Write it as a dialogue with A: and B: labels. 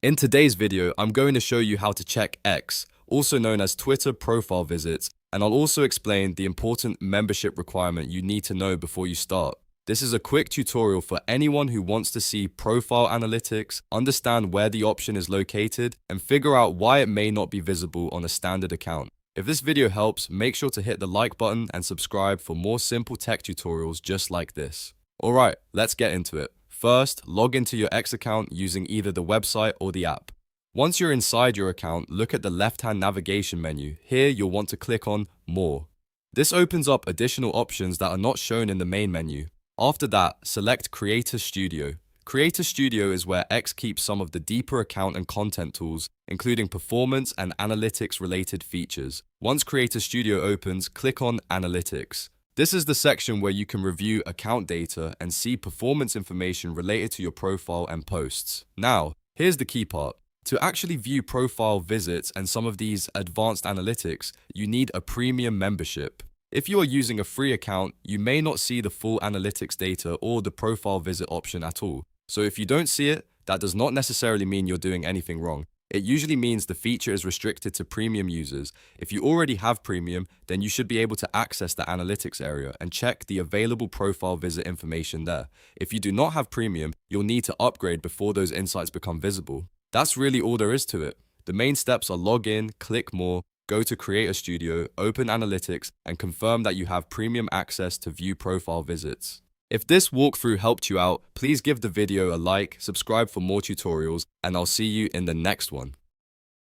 A: In today's video, I'm going to show you how to check X, also known as Twitter profile visits, and I'll also explain the important membership requirement you need to know before you start. This is a quick tutorial for anyone who wants to see profile analytics, understand where the option is located, and figure out why it may not be visible on a standard account. If this video helps, make sure to hit the like button and subscribe for more simple tech tutorials just like this. Alright, let's get into it. First, log into your X account using either the website or the app. Once you're inside your account, look at the left-hand navigation menu. Here, you'll want to click on More. This opens up additional options that are not shown in the main menu. After that, select Creator Studio. Creator Studio is where X keeps some of the deeper account and content tools, including performance and analytics-related features. Once Creator Studio opens, click on Analytics. This is the section where you can review account data and see performance information related to your profile and posts. Now, here's the key part. To actually view profile visits and some of these advanced analytics, you need a premium membership. If you are using a free account, you may not see the full analytics data or the profile visit option at all. So if you don't see it, that does not necessarily mean you're doing anything wrong. It usually means the feature is restricted to premium users. If you already have premium, then you should be able to access the analytics area and check the available profile visit information there. If you do not have premium, you'll need to upgrade before those insights become visible. That's really all there is to it. The main steps are log in, click more, go to Creator Studio, open Analytics, and confirm that you have premium access to view profile visits. If this walkthrough helped you out, please give the video a like, subscribe for more tutorials, and I'll see you in the next one.